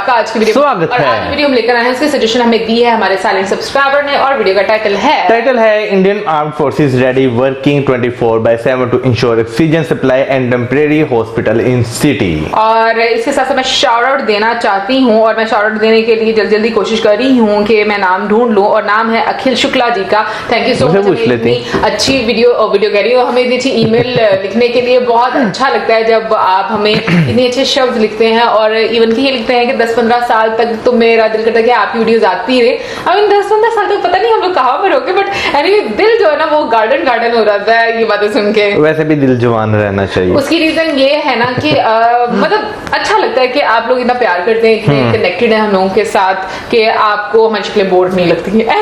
आपका आज की वीडियो स्वागत है। आज वीडियो हम लेकर आए हैं, उसकी सजेशन हमें दी है हमारे साइलेंट सब्सक्राइबर ने और वीडियो का टाइटल है Indian arm forces ready working 24/7 to ensure oxygen supply and temporary hospital in city. और इसके साथ साथ मैं शाउट आउट देना चाहती हूँ और मैं शाउट आउट देने के लिए जल्दी कोशिश कर रही हूँ कि मैं नाम ढूंढ लूँ और नाम है अखिल शुक्ला जी का। Thank you so much. अच्छी वीडियो कह रही हो, हमें इतनी अच्छी ईमेल लिखने के लिए बहुत अच्छा लगता है जब आप हमें इतने अच्छे शब्द लिखते हैं और इवन की ये लिखते हैं कि 10-15 साल तक तो मेरा दिल करता है कि आपकी वीडियोस आती रहे। आई मीन 10-15 साल तक पता नहीं हम लोग कहाँ पर होंगे, बट एनीवे दिल जो है ना वो गार्डन हो जाता है ये बातें सुन के। वैसे भी दिल जवान रहना चाहिए। उसकी रीजन ये है ना कि मतलब अच्छा लगता है कि आप लोग इतना प्यार करते हैं, इतने कनेक्टेड है हम लोगों के साथ कि आपको हमारी शक्लें बोर नहीं लगती है।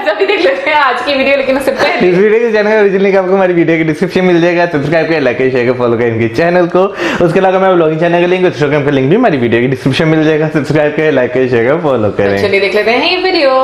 अभी देख लेते हैं आज की वीडियो, लेकिन उससे पहले इस वीडियो के चैनल ओरिजिनली आपको हमारी वीडियो के डिस्क्रिप्शन मिल जाएगा। सब्सक्राइब करें, लाइक करें, शेयर करें, फॉलो करें इनके चैनल को। उसके अलावा मैं ब्लॉगिंग चैनल का लिंक, इंस्टाग्राम का लिंक भी हमारी वीडियो के डिस्क्रिप्शन मिल जाएगा। सब्सक्राइब करें, लाइक करें, शेयर करें, फॉलो करें। चलिए देख लेते हैं ये वीडियो।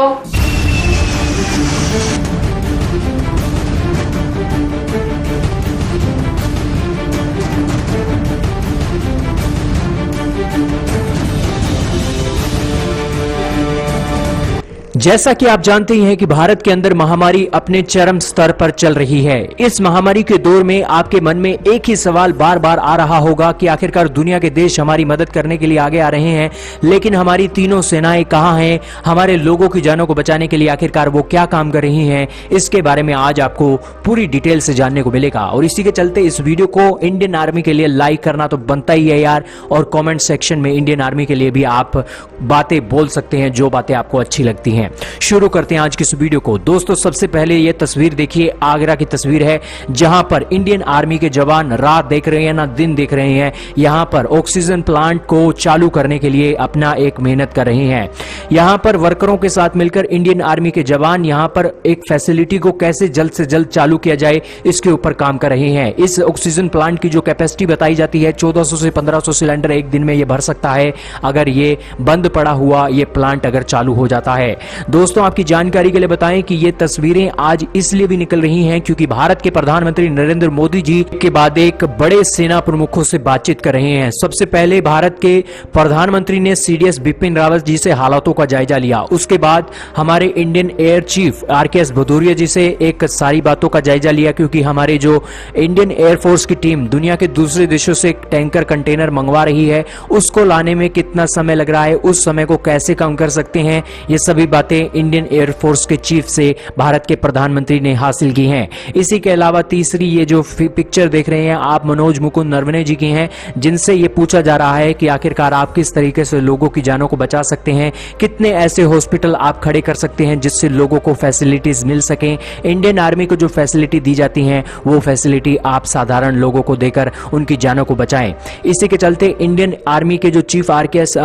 जैसा कि आप जानते ही हैं कि भारत के अंदर महामारी अपने चरम स्तर पर चल रही है। इस महामारी के दौर में आपके मन में एक ही सवाल बार बार आ रहा होगा कि आखिरकार दुनिया के देश हमारी मदद करने के लिए आगे आ रहे हैं, लेकिन हमारी तीनों सेनाएं कहां हैं? हमारे लोगों की जानों को बचाने के लिए आखिरकार वो क्या काम कर रही हैं? इसके बारे में आज आपको पूरी डिटेल से जानने को मिलेगा। और इसी के चलते इस वीडियो को इंडियन आर्मी के लिए लाइक करना तो बनता ही है यार, और कॉमेंट सेक्शन में इंडियन आर्मी के लिए भी आप बातें बोल सकते हैं जो बातें आपको अच्छी लगती हैं। शुरू करते हैं आज की इस वीडियो को। दोस्तों सबसे पहले ये तस्वीर देखिए, आगरा की तस्वीर है जहां पर इंडियन आर्मी के जवान रात देख रहे हैं ना दिन देख रहे हैं, यहां पर ऑक्सीजन प्लांट को चालू करने के लिए अपना एक मेहनत कर रहे हैं। यहां पर वर्करों के साथ मिलकर इंडियन आर्मी के जवान यहां पर एक फैसिलिटी को कैसे जल्द से जल्द चालू किया जाए इसके ऊपर काम कर रहे हैं। इस ऑक्सीजन प्लांट की जो कैपेसिटी बताई जाती है 1400 से 1500 सिलेंडर एक दिन में ये भर सकता है अगर ये बंद पड़ा हुआ ये प्लांट अगर चालू हो जाता है। दोस्तों आपकी जानकारी के लिए बताएं कि ये तस्वीरें आज इसलिए भी निकल रही हैं क्योंकि भारत के प्रधानमंत्री नरेंद्र मोदी जी के बाद एक बड़े सेना प्रमुखों से बातचीत कर रहे हैं। सबसे पहले भारत के प्रधानमंत्री ने सीडीएस बिपिन रावत जी से हालातों का जायजा लिया। उसके बाद हमारे Indian air chief RKS Bhadauria ji से एक सारी बातों का जायजा लिया, क्योंकि हमारे जो इंडियन एयरफोर्स की टीम दुनिया के दूसरे देशों से टैंकर कंटेनर मंगवा रही है उसको लाने में कितना समय लग रहा है, उस समय को कैसे कम कर सकते हैं, ये सभी बातें इंडियन एयरफोर्स के चीफ से भारत के प्रधानमंत्री ने हासिल की हैं। इसी के अलावा तीसरी ये जो पिक्चर देख रहे हैं आप मनोज मुकुंद नरवणे जी की हैं, जिनसे ये पूछा जा रहा है कि आखिरकार आप किस तरीके से लोगों की जानों को बचा सकते हैं, कितने ऐसे हॉस्पिटल आप खड़े कर सकते हैं जिससे लोगों को फैसिलिटीज मिल सकें। इंडियन आर्मी को जो फैसिलिटी दी जाती हैं वो फैसिलिटी आप साधारण लोगों को देकर उनकी जानों को बचाएं। इसी के चलते इंडियन आर्मी के जो चीफ आरकेएस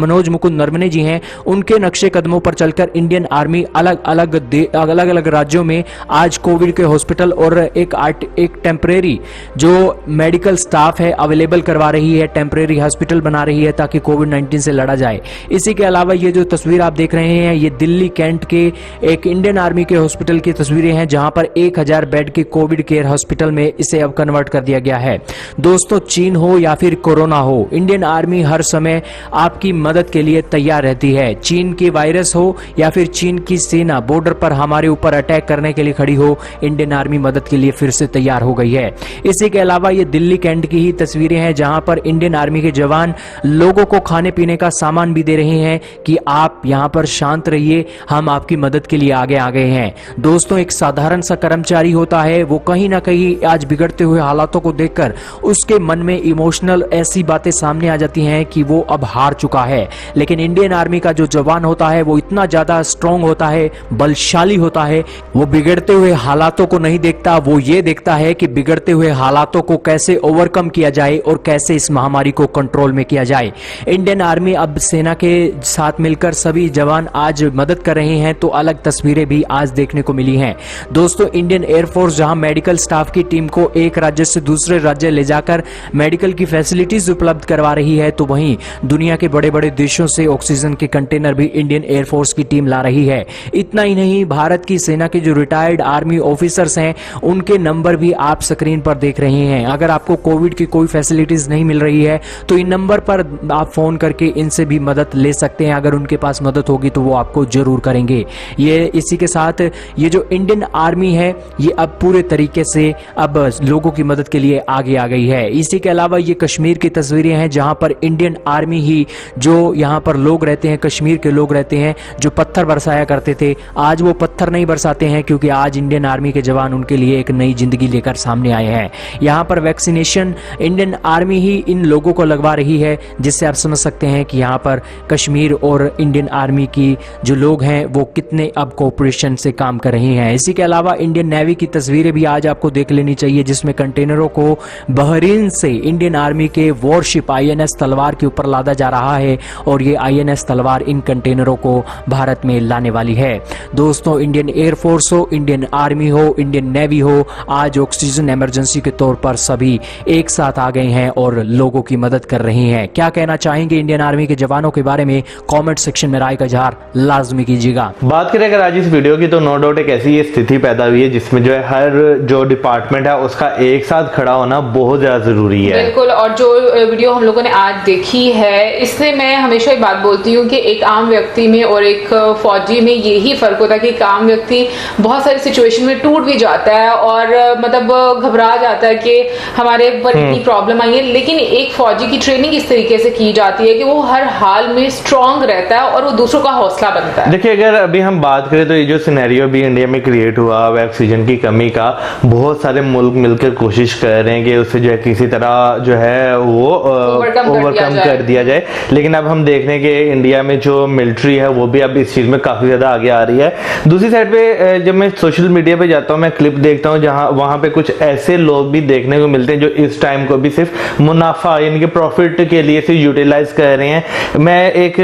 मनोज मुकुंद नरवणे जी हैं, उनके नक्शे कदमों पर चलकर इंडियन आर्मी अलग अलग राज्यों में आज कोविड के हॉस्पिटल और एक टेम्परेरी जो मेडिकल स्टाफ है अवेलेबल करवा रही है, टेम्परेरी हॉस्पिटल बना रही है ताकि कोविड-19 से लड़ा जाए। इसी के अलावा ये जो तस्वीर आप देख रहे हैं ये दिल्ली कैंट के एक इंडियन आर्मी के हॉस्पिटल की तस्वीरें हैं जहां पर 1000 बेड के कोविड केयर हॉस्पिटल में इसे अब कन्वर्ट कर दिया गया है। दोस्तों चीन हो या फिर कोरोना हो, इंडियन आर्मी हर समय आपकी मदद के लिए तैयार रहती है। चीन की वायरस हो या फिर चीन की सेना बॉर्डर पर हमारे ऊपर अटैक करने के लिए खड़ी हो, इंडियन आर्मी मदद के लिए फिर से तैयार हो गई है। इसी के अलावा ये दिल्ली कैंट की ही तस्वीरें हैं जहां पर इंडियन आर्मी के जवान लोगों को खाने पीने का सामान भी दे रहे हैं कि आप यहां पर शांत रहिए, हम आपकी मदद के लिए आगे आ गए हैं। दोस्तों एक साधारण सा कर्मचारी होता है, वो कहीं ना कहीं आज बिगड़ते हुए हालातों को देखकर उसके मन में इमोशनल ऐसी बातें सामने आ जाती हैं कि वो अब हार चुका है। लेकिन इंडियन आर्मी का जो जवान होता है वो इतना ज्यादा स्ट्रांग होता है, बलशाली होता है, वो बिगड़ते हुए हालातों को नहीं देखता, वो ये देखता है कि बिगड़ते हुए हालातों को कैसे ओवरकम किया जाए और कैसे इस महामारी को कंट्रोल में किया जाए। इंडियन आर्मी अब सेना के साथ मिलकर सभी जवान आज मदद कर रहे हैं, तो अलग तस्वीरें भी आज देखने को मिली हैं। दोस्तों इंडियन एयरफोर्स जहां मेडिकल स्टाफ की टीम को एक राज्य से दूसरे राज्य ले जाकर मेडिकल की फैसिलिटीज उपलब्ध करवा रही है, तो वहीं दुनिया के बड़े बड़े देशों से ऑक्सीजन के कंटेनर भी इंडियन एयरफोर्स की टीम ला रही है। इतना ही नहीं, भारत की सेना के जो रिटायर्ड आर्मी ऑफिसर्स हैं उनके नंबर भी आप स्क्रीन पर देख रहे हैं। अगर आपको कोविड की कोई फैसिलिटीज नहीं मिल रही है तो इन नंबर पर आप फोन करके इनसे भी मदद ले सकते हैं। अगर उनके पास मदद होगी तो वो आपको जरूर करेंगे। ये इसी के साथ ये जो इंडियन आर्मी है ये अब पूरे तरीके से अब लोगों की मदद के लिए आगे आ गई है। इसी के अलावा ये कश्मीर की तस्वीरें हैं जहां पर इंडियन आर्मी ही, जो यहां पर लोग रहते हैं, कश्मीर के लोग रहते हैं जो पत्थर बरसाया करते थे, आज वो पत्थर नहीं बरसाते हैं क्योंकि आज इंडियन आर्मी के जवान उनके लिए एक नई जिंदगी लेकर सामने आए हैं। यहां पर वैक्सीनेशन इंडियन आर्मी ही इन लोगों को लगवा रही है, जिससे आप समझ सकते हैं कि यहां पर कश्मीर और इंडियन आर्मी की जो लोग हैं वो कितने अब कोऑपरेशन से काम कर रहे हैं। इसी के अलावा इंडियन नेवी की तस्वीरें भी आज आपको देख लेनी चाहिए, जिसमें कंटेनरों को बहरीन से इंडियन आर्मी के वॉरशिप INS तलवार के ऊपर लादा जा रहा है और ये INS तलवार इन कंटेनरों को भारत में लाने वाली है। दोस्तों, इंडियन एयरफोर्स हो, इंडियन आर्मी हो, इंडियन नेवी हो, आज ऑक्सीजन इमरजेंसी के तौर पर सभी एक साथ आ गए हैं और लोगों की मदद कर रहे हैं। क्या कहना चाहेंगे इंडियन आर्मी के जवानों के बारे में? कमेंट सेक्शन में राय का इजहार लाजमी कीजिएगा। बात करें अगर आज इस वीडियो की तो नो डाउट एक ऐसी ये स्थिति पैदा हुई है जिसमें जो है हर जो डिपार्टमेंट है उसका एक साथ खड़ा होना बहुत ज्यादा जरूरी है। बिल्कुल, और जो वीडियो हम लोगों ने आज देखी है इससे मैं हमेशा एक बात बोलती हूँ कि एक आम व्यक्ति में और एक फौजी में यही फर्क होता है कि एक आम व्यक्ति बहुत सारी सिचुएशन में टूट भी जाता है और मतलब घबरा जाता है कि हमारे ऊपर इतनी प्रॉब्लम आई है, लेकिन एक फौजी की ट्रेनिंग इस तरीके से की जाती है कि वो हर हाल में स्ट्रांग रहता है और वो दूसरों का हौसला बनता है। देखिए, अगर अभी हम बात करें तो ये जो सिनेरियो भी इंडिया में क्रिएट हुआ ऑक्सीजन की कमी का, बहुत सारे मुल्क मिलकर कोशिश कर रहे हैं कि उससे जो है किसी तरह जो है वो ओवरकम कर दिया जाए। लेकिन अब हम देख रहे हैं कि इंडिया में जो मिलिट्री है वो भी अब इस चीज में काफी ज्यादा आगे आ रही है। दूसरी साइड पे जब मैं सोशल मीडिया पे जाता हूँ, मैं क्लिप देखता हूँ जहां वहां पे कुछ ऐसे लोग भी देखने को मिलते हैं जो इस टाइम को भी सिर्फ मुनाफा यानी कि प्रॉफिट के लिए से यूटिलाइज कर रहे हैं। मैं एक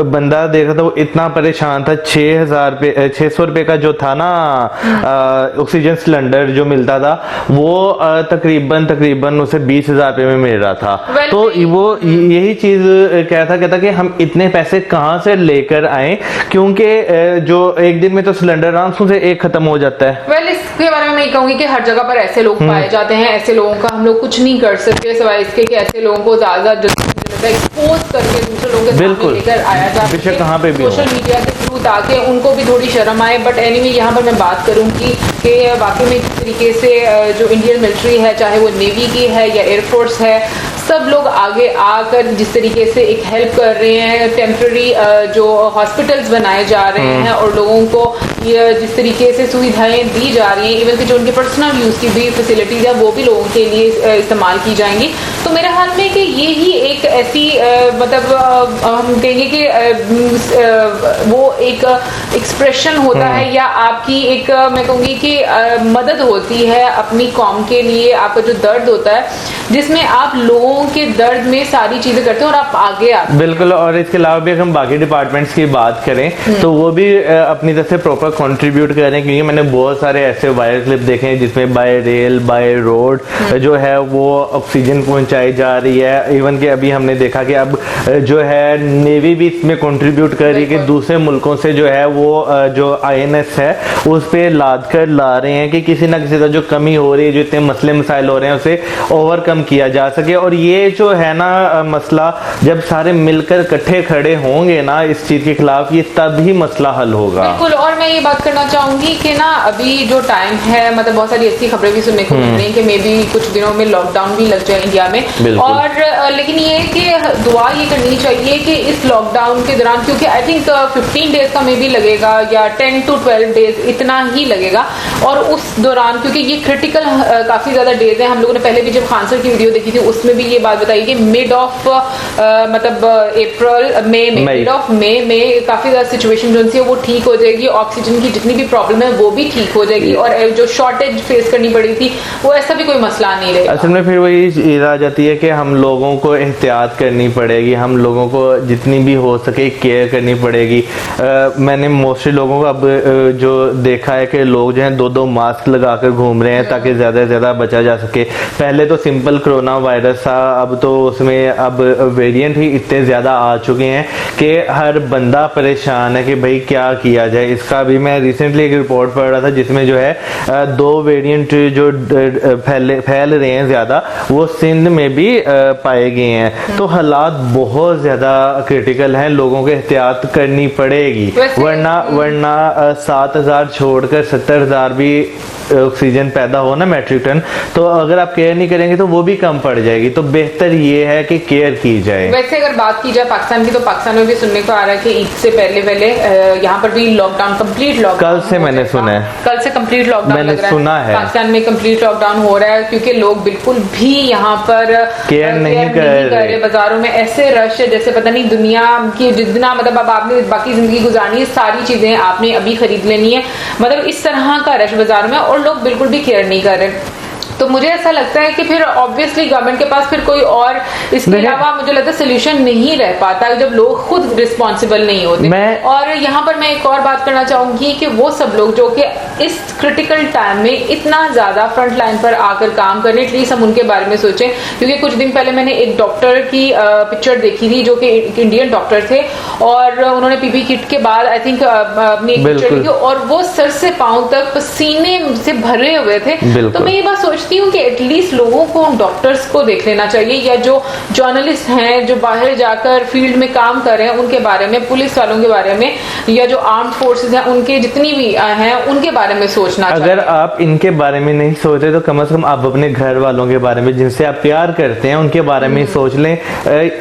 बंदा देख रहा था, वो इतना परेशान था, 600 रुपए का जो था ना ऑक्सीजन सिलेंडर जो मिलता था वो तकरीबन उसे 20,000 रुपए में मिल रहा था। तो वो यही चीज कहता कि हम इतने पैसे कहां से लेकर आए, क्योंकि जो एक दिन में तो सिलेंडर आराम से एक खत्म हो जाता है। इसके बारे में मैं कहूंगी कि हर जगह पर ऐसे लोग पाए जाते हैं, ऐसे लोगों का हम लोग कुछ नहीं कर सकते सिवाय इसके कि ऐसे लोगों को ज्यादा एक्सपोज करके दूसरे लोगों के सामने लेकर आया जाए, कहाँ पे भी सोशल मीडिया के थ्रू, ताकि उनको भी थोड़ी शर्म आए। बट एनीवे यहाँ पर मैं बात करूंगी कि वाकई में किस तरीके से जो इंडियन मिलिट्री है, चाहे वो नेवी की है या एयरफोर्स है, सब लोग आगे आकर जिस तरीके से एक हेल्प कर रहे हैं। टेम्पररी जो हॉस्पिटल्स बनाए जा रहे हैं और लोगों को ये जिस तरीके से सुविधाएं दी जा रही हैं, इवन कि जो उनके पर्सनल यूज की भी फैसिलिटीज है वो भी लोगों के लिए इस्तेमाल की जाएंगी। तो मेरे ख्याल में कि ये ही एक ऐसी मतलब हम कहेंगे कि वो एक एक्सप्रेशन होता है या आपकी एक मैं कहूँगी कि मदद होती है अपनी कौम के लिए। आपका जो दर्द होता है जिसमें आप लोगों के दर्द में सारी चीजें करते हैं और आप आगे आते हैं। बिल्कुल, और इसके अलावा भी हम बाकी डिपार्टमेंट्स की बात करें तो वो भी अपनी तरफ से प्रॉपर कंट्रीब्यूट कर रहे हैं, क्योंकि मैंने बहुत सारे ऐसे वायर क्लिप देखे हैं जिसमें बाय रेल बाय रोड जो है वो ऑक्सीजन पहुंचाई जा रही है। इवन कि अभी हमने देखा कि अब जो है नेवी भी इसमें कंट्रीब्यूट कर रही है कि दूसरे मुल्कों से जो है वो जो INS है उस पे लाद कर ला रहे हैं कि किसी ना किसी का जो कमी हो रही है, जो इतने मसले मसाइल हो रहे हैं उसे ओवरकम किया जा सके। और ये जो है ना मसला, जब सारे मिलकर इकट्ठे खड़े होंगे ना इस चीज के खिलाफ, ये तभी मसला हल होगा। बिल्कुल, और मैं ये बात करना चाहूंगी कि ना अभी जो टाइम है, मतलब बहुत सारी ऐसी खबरें भी सुनने को मिल रही हैं कि मे बी कुछ दिनों में लॉकडाउन भी लग जाए इंडिया में। और लेकिन ये है कि दुआ ये करनी चाहिए कि इस लॉकडाउन के दौरान, क्योंकि आई थिंक 15 डेज का मे बी लगेगा या 10 to 12 डेज इतना ही लगेगा, और उस दौरान क्योंकि ये क्रिटिकल काफी ज्यादा डेज है। हम लोगों ने पहले भी जब खान सर की वीडियो देखी थी उसमें भी ये बात बताई कि मिड ऑफ मतलब अप्रैल मिड ऑफ मई में काफी ज्यादा सिचुएशन जो है वो ठीक हो जाएगी, ऑक्सीजन ऑक्सीजन की जितनी भी प्रॉब्लम है वो भी ठीक हो जाएगी, और जो शॉर्टेज फेस करनी पड़ी थी वो ऐसा भी कोई मसला नहीं रहेगा। असल में फिर वही चीज आ जाती है कि हम लोगों को एहतियात करनी पड़ेगी, हम लोगों को जितनी भी हो सके केयर करनी पड़ेगी। मैंने मोस्टली लोगों को अब जो देखा है कि लोग जो हैं 2-2 मास्क लगाकर घूम रहे हैं ताकि ज़्यादा से ज़्यादा बचा जा सके। पहले तो सिंपल कोरोना वायरस था, अब तो उसमें अब वेरिएंट ही इतने ज़्यादा आ चुके हैं कि हर बंदा परेशान है कि भाई क्या किया जाए। इसका भी मैं रिसेंटली एक रिपोर्ट पढ़ रहा था जिसमें जो है 2 वेरिएंट जो फैल रहे हैं ज़्यादा, वो सिंध में भी पाए गए हैं। तो हालात बहुत ज़्यादा क्रिटिकल हैं, लोगों को एहतियात करनी पड़ेगी, वरना 7,000 छोड़कर 70,000 भी ऑक्सीजन पैदा हो ना मेट्रिक टन, तो अगर आप केयर नहीं करेंगे तो वो भी कम पड़ जाएगी। तो बेहतर ये है कि केयर की जाए। वैसे अगर बात की जाए पाकिस्तान की, तो पाकिस्तान में भी सुनने को आ रहा है कि ईद से पहले यहाँ पर भी लॉकडाउन, कंप्लीट लॉकडाउन, कल से मैंने सुना है, कल से कंप्लीट लॉकडाउन मैंने लग रहा सुना है पाकिस्तान में कंप्लीट लॉकडाउन हो रहा है, क्योंकि लोग बिल्कुल भी यहाँ पर केयर नहीं कर रहे। बाजारों में ऐसे रश है जैसे पता नहीं दुनिया की जितना, मतलब अब आपने बाकी जिंदगी गुजारनी है, सारी चीजें आपने अभी खरीद लेनी है, मतलब इस तरह का रश बाजारों में, और लोग बिल्कुल भी केयर नहीं कर रहे। तो मुझे ऐसा लगता है कि फिर ऑब्वियसली गवर्नमेंट के पास फिर कोई और इसके अलावा मुझे लगता है सोल्यूशन नहीं रह पाता जब लोग खुद रिस्पॉन्सिबल नहीं होते। और यहाँ पर मैं एक और बात करना चाहूंगी कि वो सब लोग जो कि इस क्रिटिकल टाइम में इतना ज्यादा फ्रंट लाइन पर आकर काम कर रहे, एटलीस्ट हम उनके बारे में सोचें। क्योंकि कुछ दिन पहले मैंने एक डॉक्टर की पिक्चर देखी थी जो कि इंडियन डॉक्टर थे, और उन्होंने पीपी किट के बाद आई थिंक अपनी एक पिक्चर देखी, और वो सर से पांव तक पसीने से भरे हुए थे। तो मैं ये बात सोचती हूँ कि एटलीस्ट लोगों को, डॉक्टर्स को देख लेना चाहिए, या जो जर्नलिस्ट हैं जो बाहर जाकर फील्ड में काम कर रहे हैं उनके बारे में, पुलिस वालों के बारे में, या जो आर्म्ड फोर्सेस हैं उनके जितनी भी हैं उनके बारे में सोचना चाहिए। अगर आप इनके बारे में नहीं सोचते तो कम से कम आप अपने घर वालों के बारे में, जिनसे आप प्यार करते हैं, उनके बारे में सोच लें।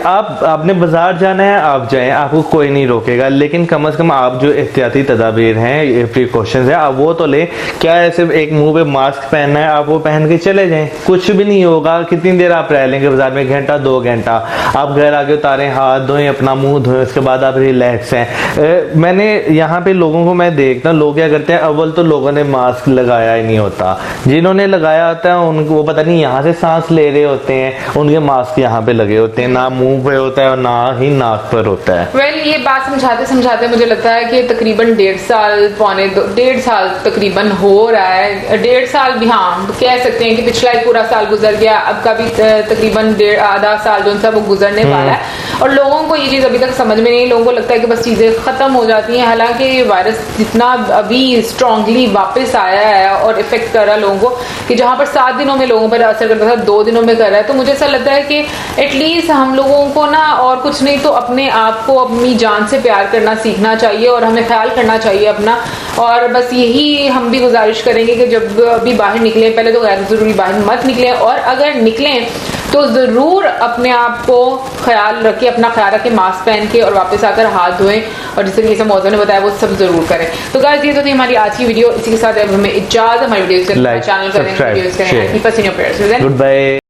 आपने बाजार जाना है आप जाएं, आपको कोई नहीं रोकेगा, लेकिन कम से कम आप जो एहतियाती तदाबीर हैं, प्रिकॉशंस हैं, आप वो तो लें। क्या है सिर्फ एक मुंह पे मास्क पहनना है, आप वो पहन के चले जाएं, कुछ भी नहीं होगा। कितनी देर आप रह लेंगे बाजार में, 1-2 घंटा। आप घर आके उतारें, हाथ धोएं, अपना मुंह धोएं, उसके बाद आप रिलैक्स हैं। मैंने यहाँ पे लोगों को मैं देखता हूँ, लोग क्या करते हैं, अव्वल तो लोगों ने मास्क लगाया ही नहीं होता, जिन्होंने लगाया होता है उनको वो पता नहीं यहाँ से सांस ले रहे होते हैं, उनके मास्क यहाँ पे लगे होते हैं, ना मुंह पे होता है और ना ही नाक पर होता है। वेल ये बात समझाते समझाते मुझे लगता है कि तकरीबन 1.5 साल, पौने 1.5 साल तकरीबन हो रहा है। 1.5 साल भी, हाँ कह सकते हैं कि पिछला एक पूरा साल गुजर गया, अब का भी तकरीबन आधा साल जो सा वो गुजरने वाला है, और लोगों को ये चीज अभी तक समझ में नहीं। लोगों को लगता है कि बस चीजें खत्म हो जाती हैं, हालांकि वायरस जितना अभी स्ट्रांगली वापस आया है और इफेक्ट कर रहा है लोगों को, कि जहां पर 7 दिनों में लोगों पर असर करता था 2 दिनों में कर रहा है। तो मुझे ऐसा लगता है कि एटलीस्ट हम लोगों को ना, और कुछ नहीं तो अपने आप को, अपनी जान से प्यार करना सीखना चाहिए, और हमें ख्याल करना चाहिए अपना। और बस यही हम भी गुजारिश करेंगे कि जब भी बाहर निकले, पहले तो गैर जरूरी बाहर मत निकलें, और अगर निकलें तो जरूर अपने आप को ख्याल रखें, अपना ख्याल रखें, मास्क पहन के, और वापस आकर हाथ धोएं, और जिस तरीके से मौजू ने बताया वो सब जरूर करें। तो गाइस ये तो थी हमारी आज की वीडियो, इसी के साथ अब हमें इजाजत, हमारी वीडियो से चैनल करें, वीडियोस करें, keep us in your prayers. Good bye.